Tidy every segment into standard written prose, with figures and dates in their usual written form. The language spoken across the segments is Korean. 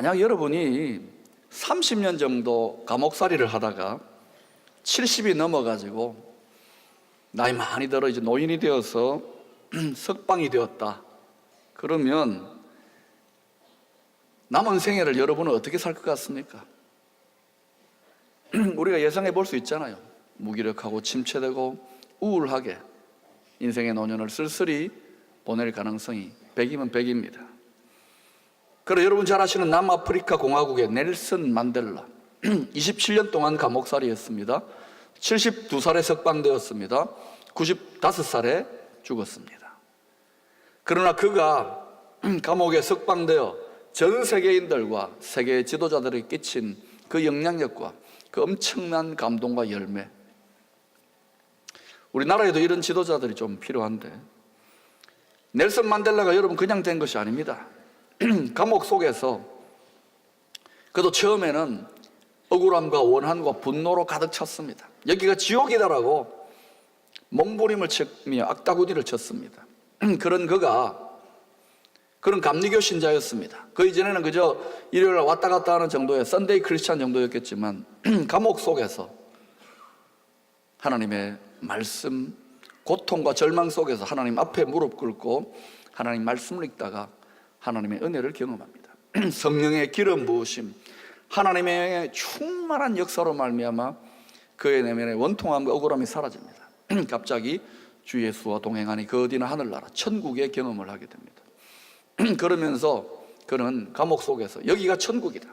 만약 여러분이 30년 정도 감옥살이를 하다가 70이 넘어가지고 나이 많이 들어 이제 노인이 되어서 석방이 되었다. 그러면 남은 생애를 여러분은 어떻게 살 것 같습니까? 우리가 예상해 볼 수 있잖아요. 무기력하고 침체되고 우울하게 인생의 노년을 쓸쓸히 보낼 가능성이 100이면 100입니다. 그리고 여러분 잘 아시는 남아프리카 공화국의 넬슨 만델라 27년 동안 감옥살이했습니다. 72살에 석방되었습니다. 95살에 죽었습니다. 그러나 그가 감옥에 석방되어 전 세계인들과 세계 지도자들이 끼친 그 영향력과 그 엄청난 감동과 열매, 우리나라에도 이런 지도자들이 좀 필요한데, 넬슨 만델라가 여러분 그냥 된 것이 아닙니다. 감옥 속에서 그도 처음에는 억울함과 원한과 분노로 가득 찼습니다. 여기가 지옥이다라고 몸부림을 치며 악다구니를 쳤습니다. 그런 그가 그런 감리교 신자였습니다. 그 이전에는 그저 일요일 날 왔다 갔다 하는 정도의 썬데이 크리스찬 정도였겠지만 감옥 속에서 하나님의 말씀, 고통과 절망 속에서 하나님 앞에 무릎 꿇고 하나님 말씀을 읽다가 하나님의 은혜를 경험합니다. 성령의 기름 부으심, 하나님의 충만한 역사로 말미암아 그의 내면의 원통함과 억울함이 사라집니다. 갑자기 주 예수와 동행하니 그 어디나 하늘나라 천국의 경험을 하게 됩니다. 그러면서 그는 감옥 속에서 여기가 천국이다,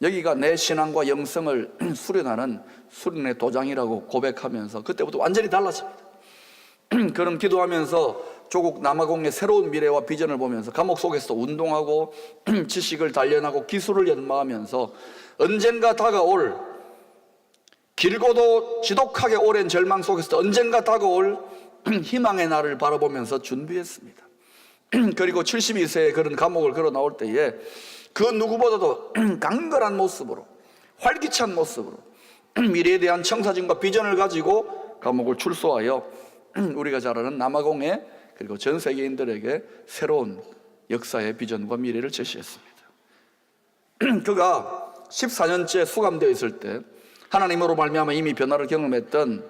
여기가 내 신앙과 영성을 수련하는 수련의 도장이라고 고백하면서 그때부터 완전히 달라집니다. 그는 기도하면서 조국 남아공의 새로운 미래와 비전을 보면서 감옥 속에서 운동하고 지식을 단련하고 기술을 연마하면서 언젠가 다가올, 길고도 지독하게 오랜 절망 속에서 언젠가 다가올 희망의 날을 바라보면서 준비했습니다. 그리고 72세에 그런 감옥을 걸어 나올 때에 그 누구보다도 강건한 모습으로, 활기찬 모습으로 미래에 대한 청사진과 비전을 가지고 감옥을 출소하여 우리가 잘 아는 남아공에 그리고 전 세계인들에게 새로운 역사의 비전과 미래를 제시했습니다. 그가 14년째 수감되어 있을 때 하나님으로 말미암아 이미 변화를 경험했던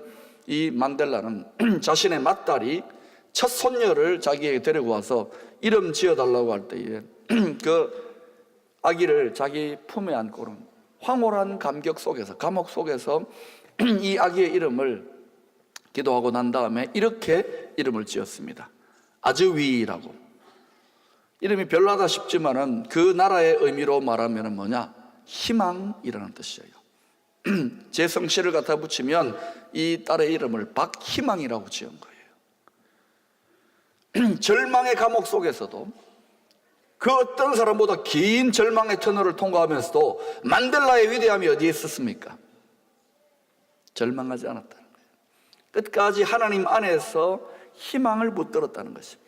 이 만델라는 자신의 맏딸이 첫 손녀를 자기에게 데리고 와서 이름 지어달라고 할 때에 그 아기를 자기 품에 안고는 황홀한 감격 속에서, 감옥 속에서 이 아기의 이름을 기도하고 난 다음에 이렇게 이름을 지었습니다. 아즈위라고. 이름이 별나다 싶지만은 그 나라의 의미로 말하면 뭐냐? 희망이라는 뜻이에요. 제 성씨를 갖다 붙이면 이 딸의 이름을 박희망이라고 지은 거예요. 절망의 감옥 속에서도 그 어떤 사람보다 긴 절망의 터널을 통과하면서도 만델라의 위대함이 어디에 있었습니까? 절망하지 않았다는 거예요. 끝까지 하나님 안에서 희망을 붙들었다는 것입니다.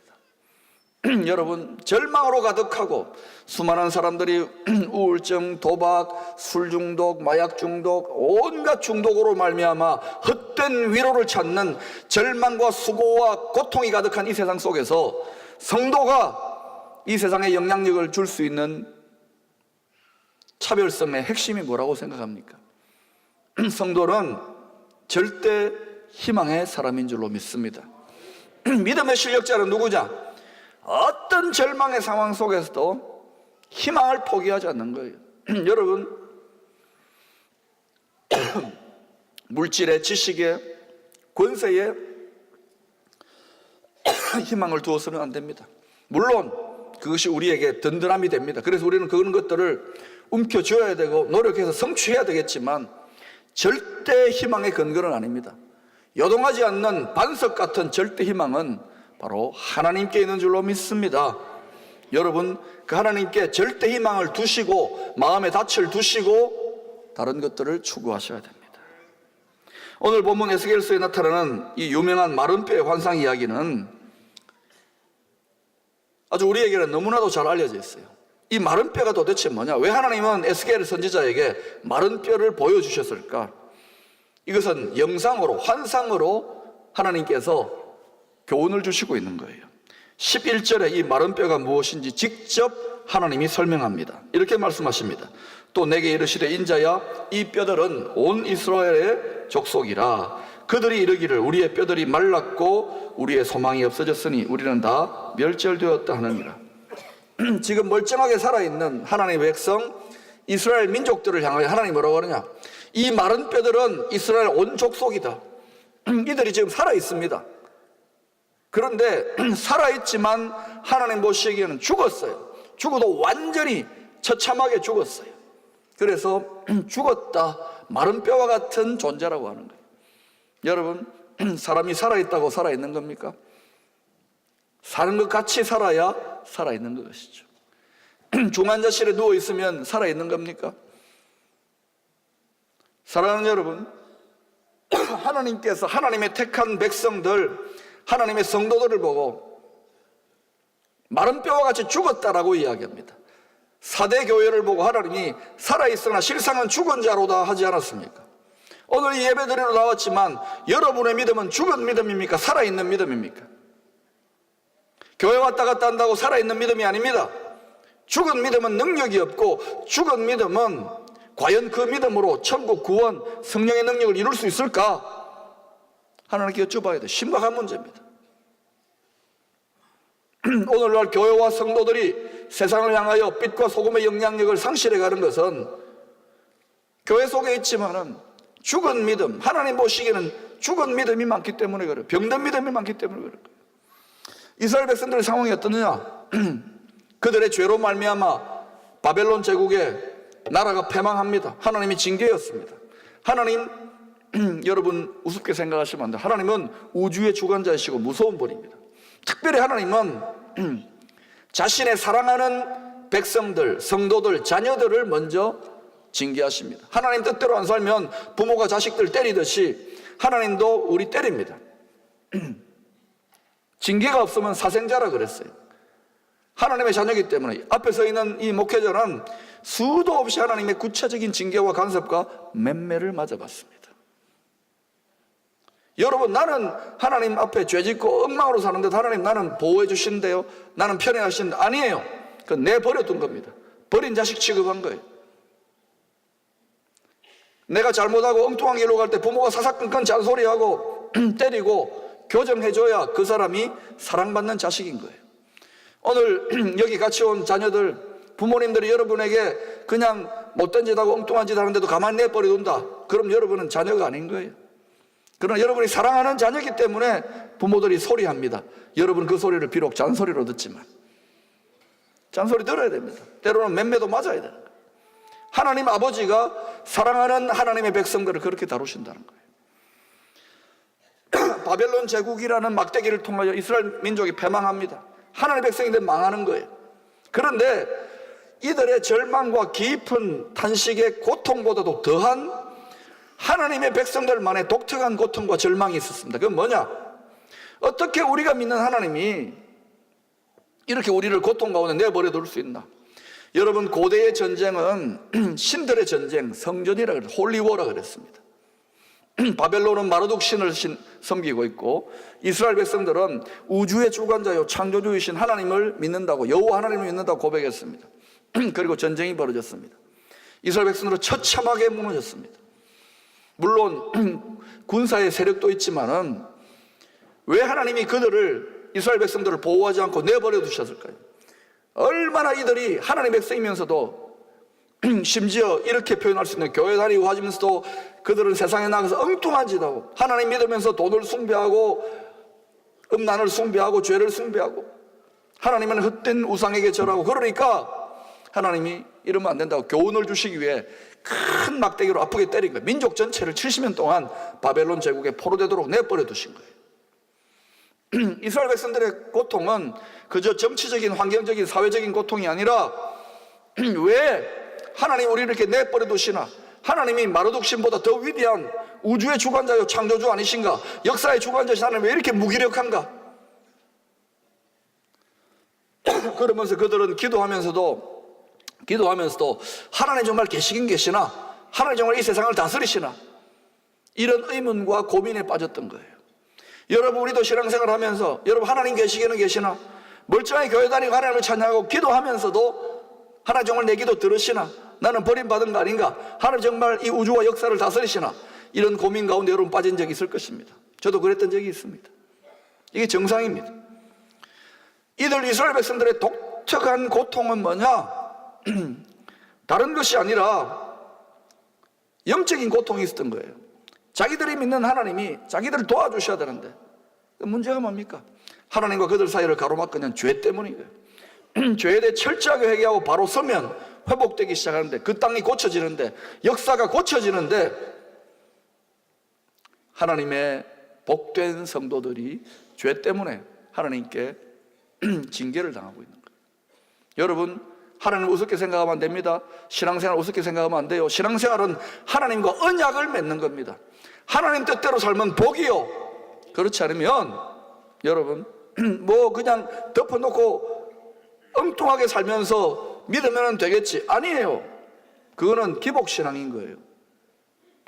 여러분, 절망으로 가득하고 수많은 사람들이 우울증, 도박, 술 중독, 마약 중독, 온갖 중독으로 말미암아 헛된 위로를 찾는 절망과 수고와 고통이 가득한 이 세상 속에서 성도가 이 세상에 영향력을 줄 수 있는 차별성의 핵심이 뭐라고 생각합니까? 성도는 절대 희망의 사람인 줄로 믿습니다. 믿음의 실력자는 누구냐? 어떤 절망의 상황 속에서도 희망을 포기하지 않는 거예요. 여러분, 물질에, 지식에, 권세에 희망을 두어서는 안 됩니다. 물론 그것이 우리에게 든든함이 됩니다. 그래서 우리는 그런 것들을 움켜쥐어야 되고 노력해서 성취해야 되겠지만 절대 희망의 근거는 아닙니다. 요동하지 않는 반석 같은 절대 희망은 바로 하나님께 있는 줄로 믿습니다. 여러분, 그 하나님께 절대 희망을 두시고 마음의 닻을 두시고 다른 것들을 추구하셔야 됩니다. 오늘 본문 에스겔서에 나타나는 이 유명한 마른 뼈의 환상 이야기는 아주 우리에게는 너무나도 잘 알려져 있어요. 이 마른 뼈가 도대체 뭐냐? 왜 하나님은 에스겔 선지자에게 마른 뼈를 보여주셨을까? 이것은 영상으로, 환상으로 하나님께서 교훈을 주시고 있는 거예요. 11절에 이 마른 뼈가 무엇인지 직접 하나님이 설명합니다. 이렇게 말씀하십니다. 또 내게 이르시되 인자야 이 뼈들은 온 이스라엘의 족속이라. 그들이 이르기를 우리의 뼈들이 말랐고 우리의 소망이 없어졌으니 우리는 다 멸절되었다 하느니라. 지금 멀쩡하게 살아있는 하나님의 백성 이스라엘 민족들을 향하여 하나님이 뭐라고 하느냐, 이 마른 뼈들은 이스라엘 온 족속이다. 이들이 지금 살아있습니다. 그런데 살아있지만 하나님 보시기에는 죽었어요. 죽어도 완전히 처참하게 죽었어요. 그래서 죽었다, 마른 뼈와 같은 존재라고 하는 거예요. 여러분, 사람이 살아있다고 살아있는 겁니까? 사는 것 같이 살아야 살아있는 것이죠. 중환자실에 누워있으면 살아있는 겁니까? 사랑하는 여러분, 하나님께서 하나님의 택한 백성들, 하나님의 성도들을 보고 마른 뼈와 같이 죽었다라고 이야기합니다. 사대 교회를 보고 하나님이 살아있으나 실상은 죽은 자로다 하지 않았습니까? 오늘 이 예배드리러 나왔지만 여러분의 믿음은 죽은 믿음입니까? 살아있는 믿음입니까? 교회 왔다 갔다 한다고 살아있는 믿음이 아닙니다. 죽은 믿음은 능력이 없고, 죽은 믿음은 과연 그 믿음으로 천국 구원, 성령의 능력을 이룰 수 있을까? 하나님께 여쭤봐야 돼. 심각한 문제입니다. 오늘날 교회와 성도들이 세상을 향하여 빛과 소금의 영향력을 상실해가는 것은 교회 속에 있지만은 죽은 믿음, 하나님 보시기에는 죽은 믿음이 많기 때문에 그래요. 병든 믿음이 많기 때문에 그래요. 이스라엘 백성들의 상황이 어떠느냐? 그들의 죄로 말미암아 바벨론 제국의 나라가 패망합니다. 하나님이 징계였습니다. 하나님, 여러분 우습게 생각하시면 안 돼요. 하나님은 우주의 주관자이시고 무서운 분입니다. 특별히 하나님은 자신의 사랑하는 백성들, 성도들, 자녀들을 먼저 징계하십니다. 하나님 뜻대로 안 살면 부모가 자식들 때리듯이 하나님도 우리 때립니다. 징계가 없으면 사생자라 그랬어요. 하나님의 자녀이기 때문에 앞에 서 있는 이 목회자는 수도 없이 하나님의 구체적인 징계와 간섭과 맴매를 맞아봤습니다. 여러분, 나는 하나님 앞에 죄짓고 엉망으로 사는데 하나님 나는 보호해 주시는데요, 나는 편애하시는데, 아니에요. 그건 내버려둔 겁니다. 버린 자식 취급한 거예요. 내가 잘못하고 엉뚱한 길로 갈 때 부모가 사사건건 잔소리하고 때리고 교정해줘야 그 사람이 사랑받는 자식인 거예요. 오늘 여기 같이 온 자녀들, 부모님들이 여러분에게 그냥 못된 짓 하고 엉뚱한 짓 하는데도 가만히 내버려둔다, 그럼 여러분은 자녀가 아닌 거예요. 그러나 여러분이 사랑하는 자녀이기 때문에 부모들이 소리합니다. 여러분 그 소리를 비록 잔소리로 듣지만 잔소리 들어야 됩니다. 때로는 맴매도 맞아야 되는 거예요. 하나님 아버지가 사랑하는 하나님의 백성들을 그렇게 다루신다는 거예요. 바벨론 제국이라는 막대기를 통하여 이스라엘 민족이 패망합니다. 하나님의 백성인데 망하는 거예요. 그런데 이들의 절망과 깊은 탄식의 고통보다도 더한 하나님의 백성들만의 독특한 고통과 절망이 있었습니다. 그건 뭐냐? 어떻게 우리가 믿는 하나님이 이렇게 우리를 고통 가운데 내버려 둘 수 있나? 여러분, 고대의 전쟁은 신들의 전쟁, 성전이라 그래서 홀리워라 그랬습니다. 바벨론은 마르둑 신을 섬기고 있고, 이스라엘 백성들은 우주의 주관자요 창조주이신 하나님을 믿는다고, 여호와 하나님을 믿는다고 고백했습니다. 그리고 전쟁이 벌어졌습니다. 이스라엘 백성들은 처참하게 무너졌습니다. 물론 군사의 세력도 있지만은 왜 하나님이 그들을, 이스라엘 백성들을 보호하지 않고 내버려 두셨을까요? 얼마나 이들이 하나님의 백성이면서도 심지어 이렇게 표현할 수 있는, 교회 다니고 하면서도 그들은 세상에 나가서 엉뚱한 짓 하고, 하나님 믿으면서 돈을 숭배하고 음란을 숭배하고 죄를 숭배하고, 하나님은 헛된 우상에게 절하고, 그러니까 하나님이 이러면 안 된다고 교훈을 주시기 위해 큰 막대기로 아프게 때린 거예요. 민족 전체를 70년 동안 바벨론 제국에 포로되도록 내버려 두신 거예요. 이스라엘 백성들의 고통은 그저 정치적인, 환경적인, 사회적인 고통이 아니라 왜 하나님 우리를 이렇게 내버려 두시나? 하나님이 마르둑 신보다 더 위대한 우주의 주관자요 창조주 아니신가? 역사의 주관자신 하나님 왜 이렇게 무기력한가? 그러면서 그들은 기도하면서도 하나님 정말 계시긴 계시나? 하나님 정말 이 세상을 다스리시나? 이런 의문과 고민에 빠졌던 거예요. 여러분, 우리도 신앙생활 하면서 여러분 하나님 계시기는 계시나? 멀쩡하게 교회 다니고 하나님을 찬양하고 기도하면서도 하나님 정말 내 기도 들으시나? 나는 버림받은 거 아닌가? 하나님 정말 이 우주와 역사를 다스리시나? 이런 고민 가운데 여러분 빠진 적이 있을 것입니다. 저도 그랬던 적이 있습니다. 이게 정상입니다. 이들 이스라엘 백성들의 독특한 고통은 뭐냐? 다른 것이 아니라 영적인 고통이 있었던 거예요. 자기들이 믿는 하나님이 자기들을 도와주셔야 되는데 문제가 뭡니까? 하나님과 그들 사이를 가로막는 죄 때문인 거예요. 죄에 대해 철저하게 회개하고 바로 서면 회복되기 시작하는데, 그 땅이 고쳐지는데, 역사가 고쳐지는데, 하나님의 복된 성도들이 죄 때문에 하나님께 징계를 당하고 있는 거예요. 여러분, 하나님을 우습게 생각하면 안 됩니다. 신앙생활 우습게 생각하면 안 돼요. 신앙생활은 하나님과 언약을 맺는 겁니다. 하나님 뜻대로 살면 복이요, 그렇지 않으면 여러분 뭐 그냥 덮어놓고 엉뚱하게 살면서 믿으면 되겠지, 아니에요. 그거는 기복신앙인 거예요.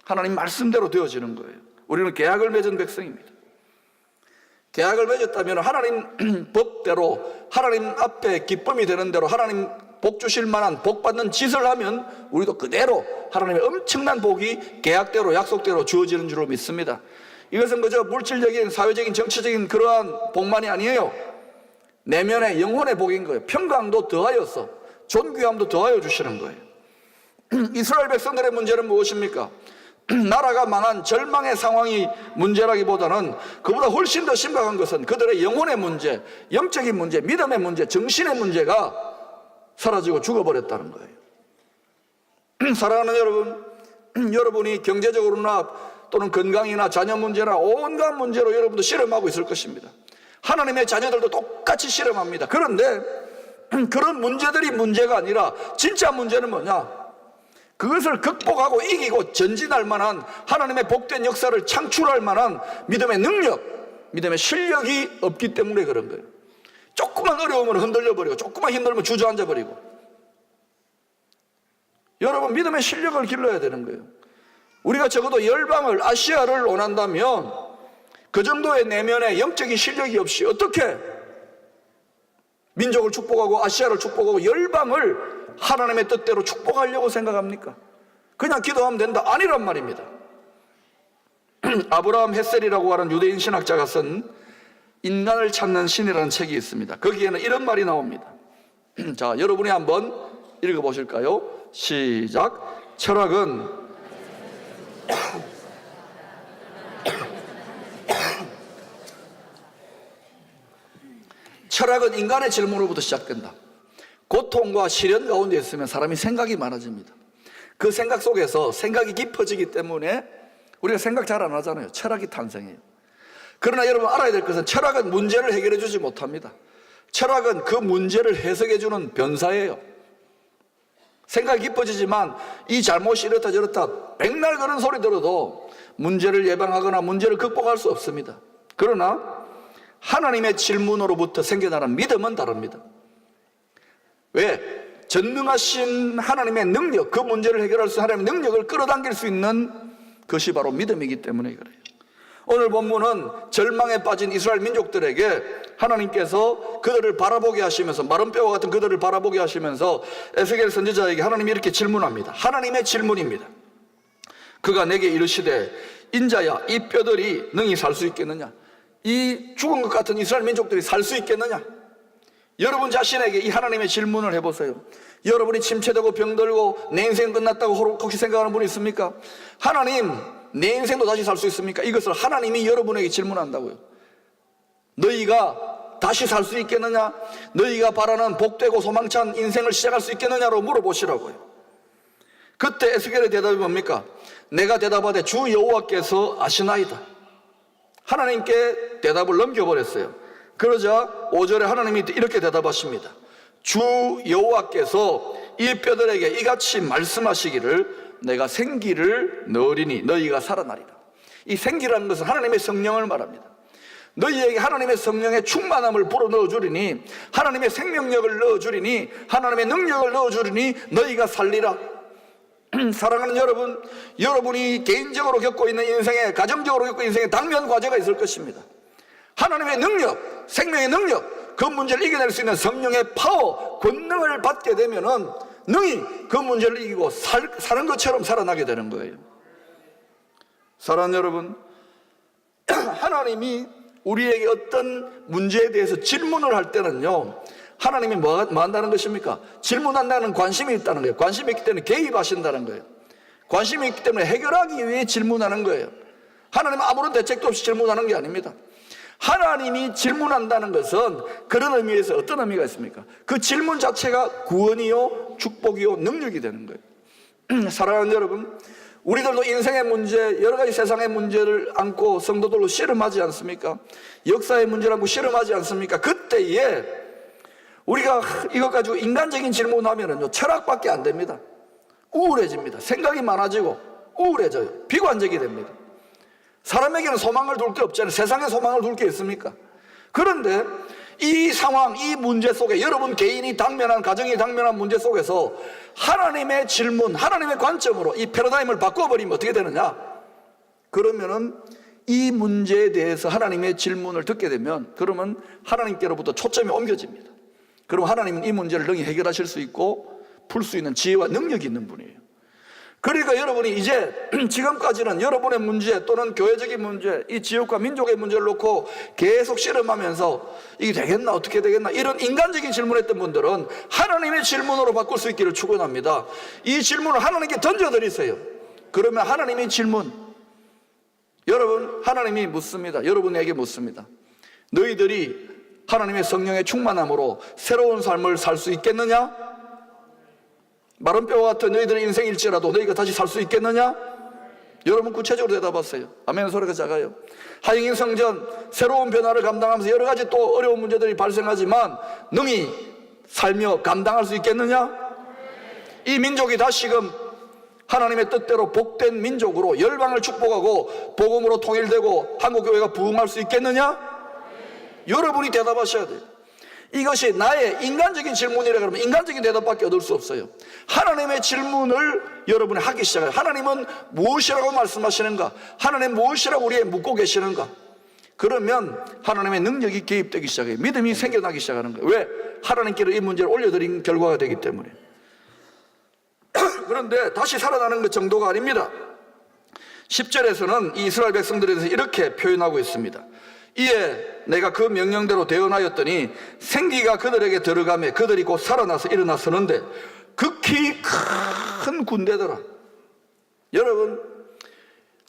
하나님 말씀대로 되어지는 거예요. 우리는 계약을 맺은 백성입니다. 계약을 맺었다면 하나님 법대로, 하나님 앞에 기쁨이 되는 대로, 하나님 복 주실 만한 복 받는 짓을 하면 우리도 그대로 하나님의 엄청난 복이 계약대로 약속대로 주어지는 줄로 믿습니다. 이것은 그저 물질적인, 사회적인, 정치적인 그러한 복만이 아니에요. 내면의 영혼의 복인 거예요. 평강도 더하여서, 존귀함도 더하여 주시는 거예요. 이스라엘 백성들의 문제는 무엇입니까? 나라가 망한 절망의 상황이 문제라기보다는 그보다 훨씬 더 심각한 것은 그들의 영혼의 문제, 영적인 문제, 믿음의 문제, 정신의 문제가 사라지고 죽어버렸다는 거예요. 사랑하는 여러분, 여러분이 경제적으로나 또는 건강이나 자녀 문제나 온갖 문제로 여러분도 실험하고 있을 것입니다. 하나님의 자녀들도 똑같이 실험합니다. 그런데 그런 문제들이 문제가 아니라 진짜 문제는 뭐냐? 그것을 극복하고 이기고 전진할 만한, 하나님의 복된 역사를 창출할 만한 믿음의 능력, 믿음의 실력이 없기 때문에 그런 거예요. 조금만 어려우면 흔들려버리고, 조금만 힘들면 주저앉아버리고. 여러분, 믿음의 실력을 길러야 되는 거예요. 우리가 적어도 열방을, 아시아를 원한다면 그 정도의 내면의 영적인 실력이 없이 어떻게 민족을 축복하고 아시아를 축복하고 열방을 하나님의 뜻대로 축복하려고 생각합니까? 그냥 기도하면 된다, 아니란 말입니다. 아브라함 헷셀이라고 하는 유대인 신학자가 쓴 인간을 찾는 신이라는 책이 있습니다. 거기에는 이런 말이 나옵니다. 자, 여러분이 한번 읽어보실까요? 시작. 철학은 철학은 인간의 질문으로부터 시작된다. 고통과 시련 가운데 있으면 사람이 생각이 많아집니다. 그 생각 속에서 생각이 깊어지기 때문에 우리가 생각 잘 안 하잖아요. 철학이 탄생해요. 그러나 여러분 알아야 될 것은 철학은 문제를 해결해 주지 못합니다. 철학은 그 문제를 해석해 주는 변사예요. 생각이 깊어지지만 이 잘못이 이렇다 저렇다 백날 그런 소리 들어도 문제를 예방하거나 문제를 극복할 수 없습니다. 그러나 하나님의 질문으로부터 생겨나는 믿음은 다릅니다. 왜? 전능하신 하나님의 능력, 그 문제를 해결할 수 있는 하나님의 능력을 끌어당길 수 있는 것이 바로 믿음이기 때문에 그래요. 오늘 본문은 절망에 빠진 이스라엘 민족들에게 하나님께서 그들을 바라보게 하시면서, 마른 뼈와 같은 그들을 바라보게 하시면서 에스겔 선지자에게 하나님이 이렇게 질문합니다. 하나님의 질문입니다. 그가 내게 이르시되 인자야, 이 뼈들이 능히 살 수 있겠느냐? 이 죽은 것 같은 이스라엘 민족들이 살 수 있겠느냐? 여러분 자신에게 이 하나님의 질문을 해보세요. 여러분이 침체되고 병들고 내 인생 끝났다고 혹시 생각하는 분이 있습니까? 하나님, 내 인생도 다시 살 수 있습니까? 이것을 하나님이 여러분에게 질문한다고요. 너희가 다시 살 수 있겠느냐? 너희가 바라는 복되고 소망찬 인생을 시작할 수 있겠느냐로 물어보시라고요. 그때 에스겔의 대답이 뭡니까? 내가 대답하되 주 여호와께서 아시나이다. 하나님께 대답을 넘겨버렸어요. 그러자 5절에 하나님이 이렇게 대답하십니다. 주 여호와께서 이 뼈들에게 이같이 말씀하시기를 내가 생기를 넣으리니 너희가 살아나리라. 이 생기라는 것은 하나님의 성령을 말합니다. 너희에게 하나님의 성령의 충만함을 불어넣어 주리니, 하나님의 생명력을 넣어주리니, 하나님의 능력을 넣어주리니 너희가 살리라. 사랑하는 여러분, 여러분이 개인적으로 겪고 있는 인생에, 가정적으로 겪고 있는 인생에 당면 과제가 있을 것입니다. 하나님의 능력, 생명의 능력, 그 문제를 이겨낼 수 있는 성령의 파워, 권능을 받게 되면은 능히 그 문제를 이기고 사는 것처럼 살아나게 되는 거예요. 사랑하는 여러분, 하나님이 우리에게 어떤 문제에 대해서 질문을 할 때는요, 하나님이 뭐 한다는 것입니까? 질문한다는 관심이 있다는 거예요. 관심이 있기 때문에 개입하신다는 거예요. 관심이 있기 때문에 해결하기 위해 질문하는 거예요. 하나님은 아무런 대책도 없이 질문하는 게 아닙니다. 하나님이 질문한다는 것은 그런 의미에서 어떤 의미가 있습니까? 그 질문 자체가 구원이요, 축복이요, 능력이 되는 거예요. 사랑하는 여러분, 우리들도 인생의 문제, 여러 가지 세상의 문제를 안고 성도들로 씨름하지 않습니까? 역사의 문제를 안고 씨름하지 않습니까? 그때에 우리가 이것 가지고 인간적인 질문하면은요, 철학밖에 안 됩니다. 우울해집니다. 생각이 많아지고 우울해져요. 비관적이 됩니다. 사람에게는 소망을 둘 게 없잖아요. 세상에 소망을 둘 게 있습니까? 그런데 이 상황, 이 문제 속에 여러분 개인이 당면한, 가정이 당면한 문제 속에서 하나님의 질문, 하나님의 관점으로 이 패러다임을 바꿔버리면 어떻게 되느냐? 그러면은 이 문제에 대해서 하나님의 질문을 듣게 되면, 그러면 하나님께로부터 초점이 옮겨집니다. 그럼 하나님은 이 문제를 능히 해결하실 수 있고 풀 수 있는 지혜와 능력이 있는 분이에요. 그러니까 여러분이 이제 지금까지는 여러분의 문제 또는 교회적인 문제, 이 지역과 민족의 문제를 놓고 계속 씨름하면서 이게 되겠나 어떻게 되겠나 이런 인간적인 질문했던 분들은 하나님의 질문으로 바꿀 수 있기를 축원합니다. 이 질문을 하나님께 던져드리세요. 그러면 하나님의 질문, 여러분, 하나님이 묻습니다. 여러분에게 묻습니다. 너희들이 하나님의 성령의 충만함으로 새로운 삶을 살 수 있겠느냐? 마른 뼈와 같은 너희들의 인생일지라도 너희가 다시 살 수 있겠느냐? 여러분 구체적으로 대답하세요. 아멘 소리가 작아요. 하영인 성전 새로운 변화를 감당하면서 여러 가지 또 어려운 문제들이 발생하지만 능히 살며 감당할 수 있겠느냐? 이 민족이 다시금 하나님의 뜻대로 복된 민족으로 열방을 축복하고 복음으로 통일되고 한국교회가 부흥할 수 있겠느냐? 여러분이 대답하셔야 돼요. 이것이 나의 인간적인 질문이라 그러면 인간적인 대답밖에 얻을 수 없어요. 하나님의 질문을 여러분이 하기 시작해요. 하나님은 무엇이라고 말씀하시는가? 하나님 무엇이라고 우리에 묻고 계시는가? 그러면 하나님의 능력이 개입되기 시작해요. 믿음이 생겨나기 시작하는 거예요. 왜? 하나님께로 이 문제를 올려드린 결과가 되기 때문에. 그런데 다시 살아나는 것 정도가 아닙니다. 10절에서는 이 이스라엘 백성들에 대해서 이렇게 표현하고 있습니다. 이에 내가 그 명령대로 대언하였더니 생기가 그들에게 들어가며 그들이 곧 살아나서 일어나 서는데 극히 큰 군대더라. 여러분,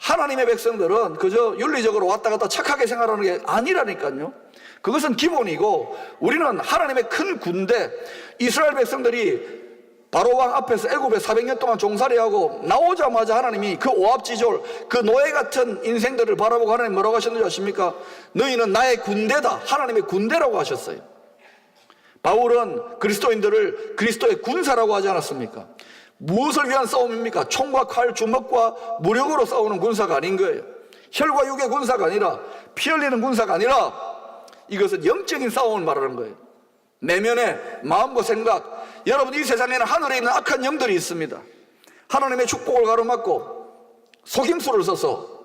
하나님의 백성들은 그저 윤리적으로 왔다 갔다 착하게 생활하는 게 아니라니까요. 그것은 기본이고, 우리는 하나님의 큰 군대, 이스라엘 백성들이 바로왕 앞에서 애굽에 400년 동안 종살이하고 나오자마자 하나님이 그 오합지졸, 그 노예 같은 인생들을 바라보고 하나님 뭐라고 하셨는지 아십니까? 너희는 나의 군대다, 하나님의 군대라고 하셨어요. 바울은 그리스도인들을 그리스도의 군사라고 하지 않았습니까? 무엇을 위한 싸움입니까? 총과 칼, 주먹과 무력으로 싸우는 군사가 아닌 거예요. 혈과 육의 군사가 아니라, 피 흘리는 군사가 아니라, 이것은 영적인 싸움을 말하는 거예요. 내면의 마음과 생각, 여러분 이 세상에는 하늘에 있는 악한 영들이 있습니다. 하나님의 축복을 가로막고 속임수를 써서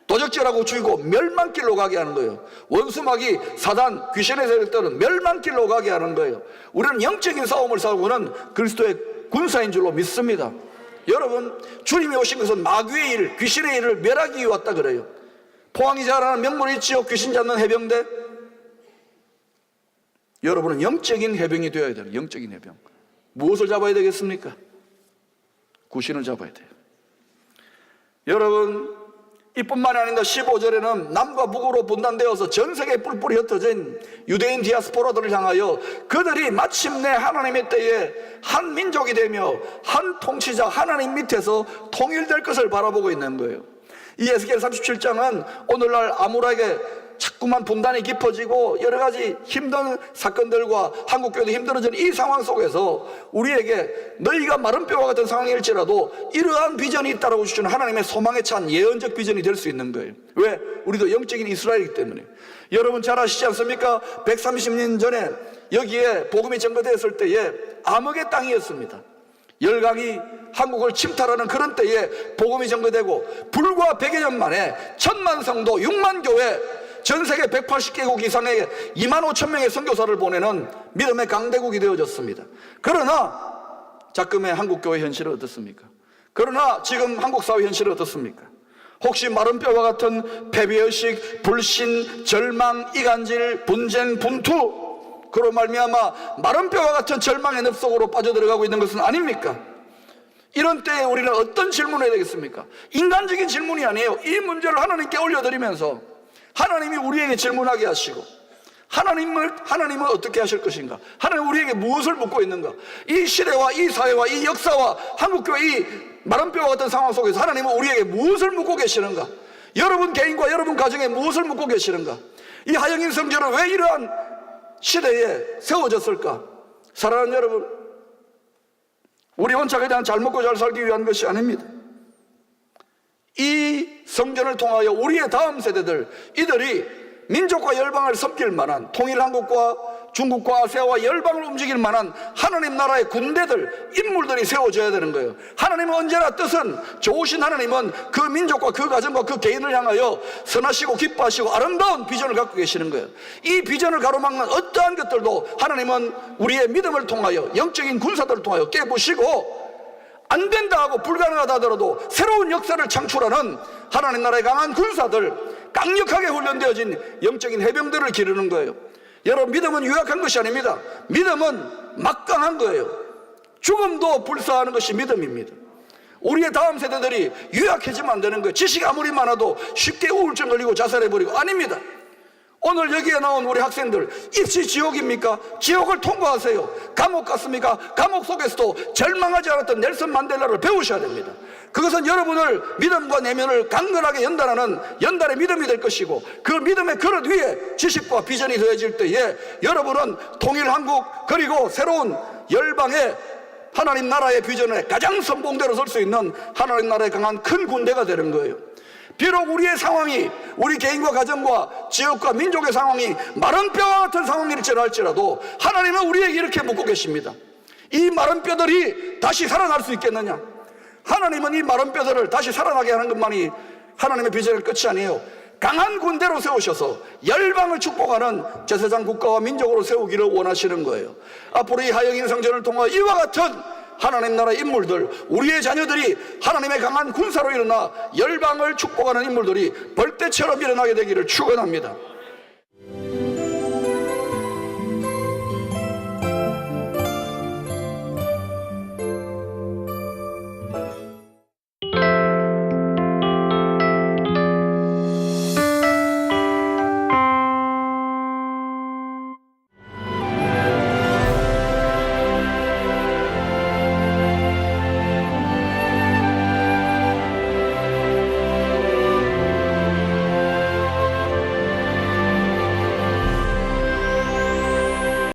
도적질하고 죽이고 멸망길로 가게 하는 거예요. 원수마귀, 사단, 귀신의 세력들은 멸망길로 가게 하는 거예요. 우리는 영적인 싸움을 싸우고는 그리스도의 군사인 줄로 믿습니다. 여러분, 주님이 오신 것은 마귀의 일, 귀신의 일을 멸하기 위해 왔다 그래요. 포항이 자라는 명물이 있지요. 귀신 잡는 해병대. 여러분은 영적인 해병이 되어야 돼요. 영적인 해병. 무엇을 잡아야 되겠습니까? 구신을 잡아야 돼요. 여러분, 이뿐만이 아닙니다. 15절에는 남과 북으로 분단되어서 전 세계에 뿔뿔이 흩어진 유대인 디아스포라들을 향하여 그들이 마침내 하나님의 때에 한 민족이 되며 한 통치자 하나님 밑에서 통일될 것을 바라보고 있는 거예요. 이 에스겔 37장은 오늘날 아무라에게 자꾸만 분단이 깊어지고 여러 가지 힘든 사건들과 한국교회도 힘들어지는 이 상황 속에서 우리에게 너희가 마른 뼈와 같은 상황일지라도 이러한 비전이 있다고 주시는 하나님의 소망에 찬 예언적 비전이 될 수 있는 거예요. 왜? 우리도 영적인 이스라엘이기 때문에. 여러분 잘 아시지 않습니까? 130년 전에 여기에 복음이 전거되었을 때에 암흑의 땅이었습니다. 열강이 한국을 침탈하는 그런 때에 복음이 전거되고 불과 100여 년 만에 1000만 성도 6만 교회 전 세계 180개국 이상의 2만 5천 명의 선교사를 보내는 믿음의 강대국이 되어졌습니다. 그러나 작금의 한국교회 현실은 어떻습니까? 그러나 지금 한국 사회 현실은 어떻습니까? 혹시 마른 뼈와 같은 패배의식, 불신, 절망, 이간질, 분쟁, 분투, 그로 말미암아 마른 뼈와 같은 절망의 늪속으로 빠져들어가고 있는 것은 아닙니까? 이런 때에 우리는 어떤 질문을 해야 되겠습니까? 인간적인 질문이 아니에요. 이 문제를 하나님께 올려드리면서 하나님이 우리에게 질문하게 하시고, 하나님은 어떻게 하실 것인가? 하나님 우리에게 무엇을 묻고 있는가? 이 시대와 이 사회와 이 역사와 한국교회 이 마른 뼈와 같은 상황 속에서 하나님은 우리에게 무엇을 묻고 계시는가? 여러분 개인과 여러분 가정에 무엇을 묻고 계시는가? 이 하영인 성전은 왜 이러한 시대에 세워졌을까? 사랑하는 여러분, 우리 원착에 대한 잘 먹고 잘 살기 위한 것이 아닙니다. 이 성전을 통하여 우리의 다음 세대들, 이들이 민족과 열방을 섬길 만한, 통일한국과 중국과 아시아와 열방을 움직일 만한 하나님 나라의 군대들, 인물들이 세워져야 되는 거예요. 하나님은 언제나 뜻은, 좋으신 하나님은 그 민족과 그 가정과 그 개인을 향하여 선하시고 기뻐하시고 아름다운 비전을 갖고 계시는 거예요. 이 비전을 가로막는 어떠한 것들도 하나님은 우리의 믿음을 통하여, 영적인 군사들을 통하여 깨부시고, 안 된다 하고 불가능하다 하더라도 새로운 역사를 창출하는 하나님 나라의 강한 군사들, 강력하게 훈련되어진 영적인 해병들을 기르는 거예요. 여러분, 믿음은 유약한 것이 아닙니다. 믿음은 막강한 거예요. 죽음도 불사하는 것이 믿음입니다. 우리의 다음 세대들이 유약해지면 안 되는 거예요. 지식이 아무리 많아도 쉽게 우울증 걸리고 자살해버리고, 아닙니다. 오늘 여기에 나온 우리 학생들, 입시 지옥입니까? 지옥을 통과하세요. 감옥 갔습니까? 감옥 속에서도 절망하지 않았던 넬슨 만델라를 배우셔야 됩니다. 그것은 여러분을 믿음과 내면을 강건하게 연단하는 연단의 믿음이 될 것이고, 그 믿음의 그릇 위에 지식과 비전이 더해질 때에 여러분은 통일한국, 그리고 새로운 열방의 하나님 나라의 비전에 가장 선봉대로 설 수 있는 하나님 나라의 강한 큰 군대가 되는 거예요. 비록 우리의 상황이, 우리 개인과 가정과 지역과 민족의 상황이 마른 뼈와 같은 상황일지라 할지라도 하나님은 우리에게 이렇게 묻고 계십니다. 이 마른 뼈들이 다시 살아날 수 있겠느냐? 하나님은 이 마른 뼈들을 다시 살아나게 하는 것만이 하나님의 비전의 끝이 아니에요. 강한 군대로 세우셔서 열방을 축복하는 제사장 국가와 민족으로 세우기를 원하시는 거예요. 앞으로 이 하영인 성전을 통하여 이와 같은 하나님 나라의 인물들, 우리의 자녀들이 하나님의 강한 군사로 일어나 열방을 축복하는 인물들이 벌떼처럼 일어나게 되기를 축원합니다.